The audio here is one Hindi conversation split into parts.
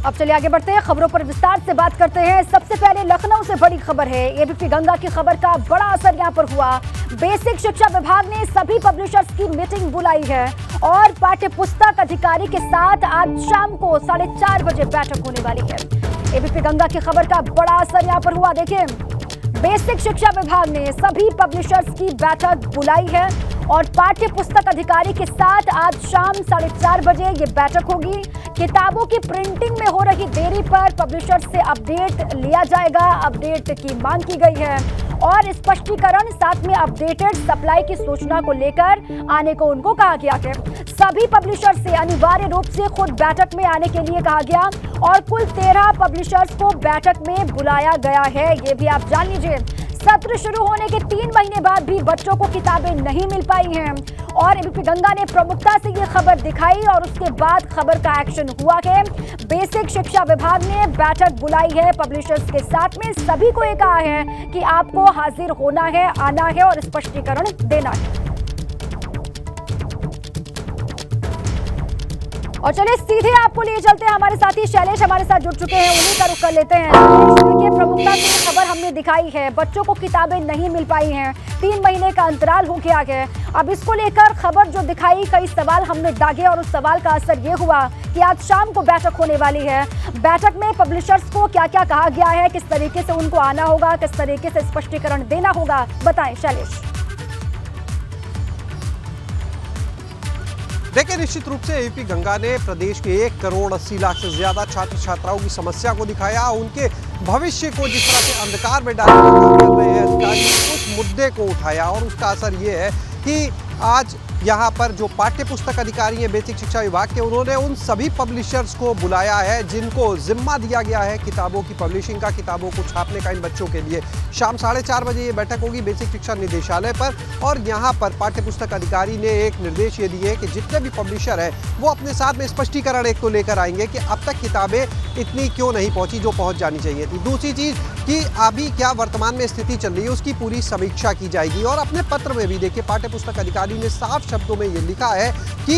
अब चलिए आगे बढ़ते हैं, खबरों पर विस्तार से बात करते हैं। सबसे पहले लखनऊ से बड़ी खबर है। एबीपी गंगा की खबर का बड़ा असर यहां पर हुआ। बेसिक शिक्षा विभाग ने सभी पब्लिशर्स की मीटिंग बुलाई है और पाठ्य पुस्तक अधिकारी के साथ आज शाम को 4:30 बजे बैठक होने वाली है। एबीपी गंगा की खबर का बड़ा असर यहां पर हुआ। देखिए, बेसिक शिक्षा विभाग ने सभी पब्लिशर्स की बैठक बुलाई है और पाठ्य पुस्तक अधिकारी के साथ आज शाम 4:30 बजे ये बैठक होगी। किताबों की प्रिंटिंग में हो रही देरी पर पब्लिशर से अपडेट लिया जाएगा। अपडेट की मांग की गई है और स्पष्टीकरण साथ में अपडेटेड सप्लाई की सूचना को लेकर आने को उनको कहा गया है। सभी पब्लिशर से अनिवार्य रूप से खुद बैठक में आने के लिए कहा गया और कुल 13 पब्लिशर्स को बैठक में बुलाया गया है। ये भी आप जान लीजिए। सत्र शुरू होने के 3 महीने बाद भी बच्चों को किताबें नहीं मिल पाई हैं और एबीपी गंगा ने प्रमुखता से ये खबर दिखाई और उसके बाद खबर का एक्शन हुआ है। बेसिक शिक्षा विभाग ने बैठक बुलाई है पब्लिशर्स के साथ में। सभी को ये कहा है कि आपको हाजिर होना है, आना है और स्पष्टीकरण देना है। और चलिए सीधे आपको लिए चलते हैं, हमारे साथी शैलेश हमारे साथ जुड़ चुके हैं, उन्हीं का रुख कर लेते हैं। देखिए, प्रमुखता से खबर हमने दिखाई है, बच्चों को किताबें नहीं मिल पाई हैं, 3 महीने का अंतराल हो गया है। अब इसको लेकर खबर जो दिखाई, कई सवाल हमने दागे और उस सवाल का असर ये हुआ कि आज शाम को बैठक होने वाली है। बैठक में पब्लिशर्स को क्या क्या कहा गया है, किस तरीके से उनको आना होगा, किस तरीके से स्पष्टीकरण देना होगा, बताएं शैलेश। देखिए, निश्चित रूप से एबीपी गंगा ने प्रदेश के 1 करोड़ 80 लाख से ज्यादा छात्र छात्राओं की समस्या को दिखाया, उनके भविष्य को जिस तरह से अंधकार में डालने का काम कर रहे हैं अधिकारी, उस मुद्दे को उठाया और उसका असर ये है कि आज यहाँ पर जो पाठ्य पुस्तक अधिकारी हैं बेसिक शिक्षा विभाग के, उन्होंने उन सभी पब्लिशर्स को बुलाया है जिनको जिम्मा दिया गया है किताबों की पब्लिशिंग का, किताबों को छापने का इन बच्चों के लिए। शाम 4:30 बजे ये बैठक होगी बेसिक शिक्षा निदेशालय पर और यहाँ पर पाठ्य पुस्तक अधिकारी ने एक निर्देश ये दिए कि जितने भी पब्लिशर हैं वो अपने साथ में स्पष्टीकरण एक तो लेकर आएंगे कि अब तक किताबें इतनी क्यों नहीं पहुँची जो पहुँच जानी चाहिए थी। दूसरी चीज़ कि अभी क्या वर्तमान में स्थिति चल रही है उसकी पूरी समीक्षा की जाएगी। और अपने पत्र में भी देखिए, पाठ्य पुस्तक अधिकारी ने साफ शब्दों में ये लिखा है कि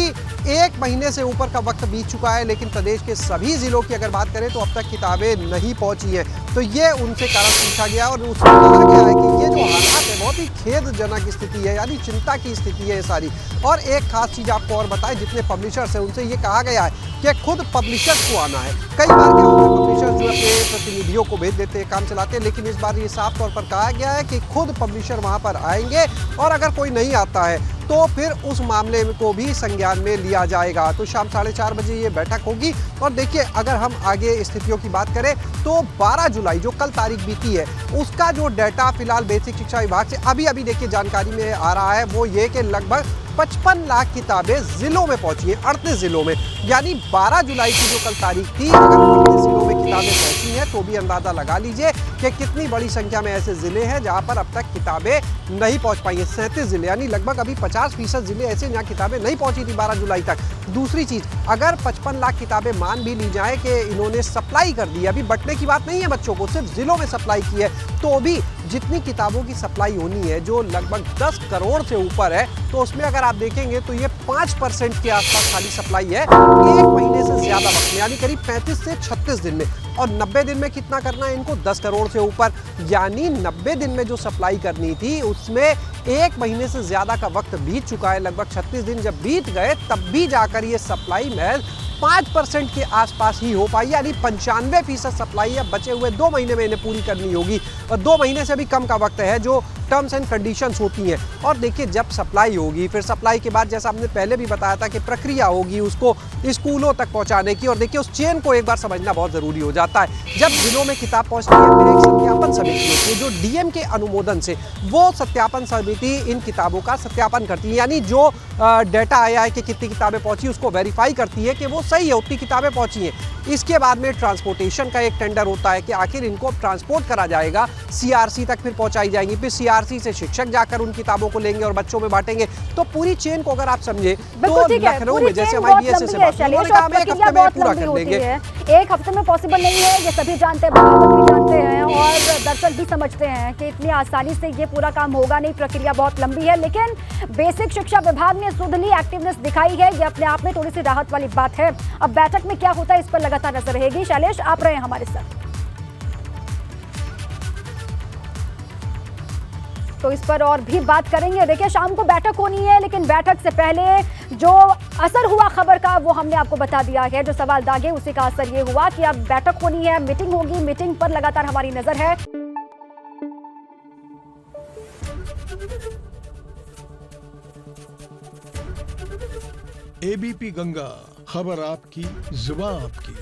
1 महीने से ऊपर का वक्त बीत चुका है, लेकिन प्रदेश के सभी जिलों की अगर बात करें तो अब तक किताबें नहीं पहुंची हैं। तो ये उनसे कारण पूछा गया और उसमें कहा गया है कि ये जो हालात है बहुत ही खेदजनक स्थिति है, यानी चिंता की स्थिति है ये सारी। और एक खास चीज़ आपको और बताएं, जितने पब्लिशर्स हैं उनसे ये कहा गया है कि खुद पब्लिशर्स को आना है। कई बार क्या होता है, पब्लिशर्स जो अपने प्रतिनिधियों को भेज देते हैं, काम चलाते हैं, लेकिन इस बार ये साफ तौर पर कहा गया है कि खुद पब्लिशर वहाँ पर आएंगे और अगर कोई नहीं आता है तो फिर उस मामले को भी संज्ञान में लिया जाएगा। तो शाम 4:30 बजे ये बैठक होगी। और देखिए, अगर हम आगे स्थितियों की बात करें तो 12 जुलाई जो कल तारीख बीती है उसका जो डाटा फिलहाल बेसिक शिक्षा विभाग से अभी देखिए जानकारी में आ रहा है वो ये कि लगभग 55 लाख किताबें जिलों में पहुंची है, 38 जिलों में। यानी 12 जुलाई की जो कल तारीख थी, अगर 38 जिलों में किताबें पहुंची हैं तो भी अंदाजा लगा लीजिए कि कितनी बड़ी संख्या में ऐसे जिले हैं जहां पर अब तक किताबें नहीं पहुंच पाई है। 37 जिले, यानी लगभग अभी 50% जिले ऐसे जहां किताबें नहीं पहुंची थी 12 जुलाई तक। दूसरी चीज, अगर 55 लाख किताबें मान भी ली जाए कि इन्होंने सप्लाई कर दी, अभी बंटने की बात नहीं है बच्चों को, सिर्फ जिलों में सप्लाई की है, तो भी जितनी किताबों की सप्लाई होनी है जो लगभग 10 करोड़ से ऊपर है, तो उसमें अगर आप देखेंगे तो ये 5% के आसपास खाली सप्लाई है 1 महीने से ज्यादा वक्त में, यानी करीब 35 से 36 दिन में। और 90 दिन में कितना करना है इनको, 10 करोड़ से ऊपर। यानी 90 दिन में जो सप्लाई करनी थी उसमें 1 महीने से ज्यादा का वक्त बीत चुका है। लगभग 36 दिन जब बीत गए तब भी जाकर ये सप्लाई महज 5% के आसपास ही हो पाई, यानी 95% सप्लाई है। बचे हुए 2 महीने में इन्हें पूरी करनी होगी और 2 महीने से भी कम का वक्त है जो टर्म्स एंड कंडीशंस होती हैं। और देखिए, जब सप्लाई होगी फिर सप्लाई के बाद जैसा हमने पहले भी बताया था कि प्रक्रिया होगी उसको स्कूलों तक पहुंचाने की, और देखिए उस चेन को एक बार समझना बहुत जरूरी हो जाता है। जब जिलों में किताब पहुंचती है फिर एक सत्यापन समिति होती है जो डीएम के अनुमोदन से वो सत्यापन समिति इन किताबों का सत्यापन करती है, यानी जो डाटा आया है कि कितनी किताबें पहुंची उसको वेरीफाई करती है कि वो सही है, उतनी किताबें पहुंची हैं। इसके बाद में ट्रांसपोर्टेशन का एक टेंडर होता है कि आखिर इनको ट्रांसपोर्ट करा जाएगा, सीआरसी तक फिर पहुंचाई जाएंगी, फिर सीआर सीआरसी से शिक्षक जाकर उन किताबों को लेंगे और बच्चों में बांटेंगे। तो पूरी चेन को अगर आप समझे तो लखनऊ में जैसे हमारी बीएसएस से बात, उन्होंने कहा हम 1 हफ्ते में पूरा कर लेंगे। 1 हफ्ते में पॉसिबल नहीं है, ये सभी जानते हैं, बगावत भी जानते हैं और दर्शक भी समझते हैं कि इतनी आसानी से ये पूरा काम होगा नहीं, प्रक्रिया बहुत लंबी है। लेकिन बेसिक शिक्षा विभाग ने सुधली एक्टिवनेस दिखाई है, ये अपने आप में थोड़ी सी राहत वाली बात है। अब बैठक में क्या होता है इस पर लगातार नजर रहेगी। शैलेश, आप रहे हमारे साथ, तो इस पर और भी बात करेंगे। देखिए, शाम को बैठक होनी है, लेकिन बैठक से पहले जो असर हुआ खबर का वो हमने आपको बता दिया है। जो सवाल दागे उसी का असर ये हुआ कि अब बैठक होनी है, मीटिंग होगी, मीटिंग पर लगातार हमारी नजर है। एबीपी गंगा, खबर आपकी, जुबान आपकी।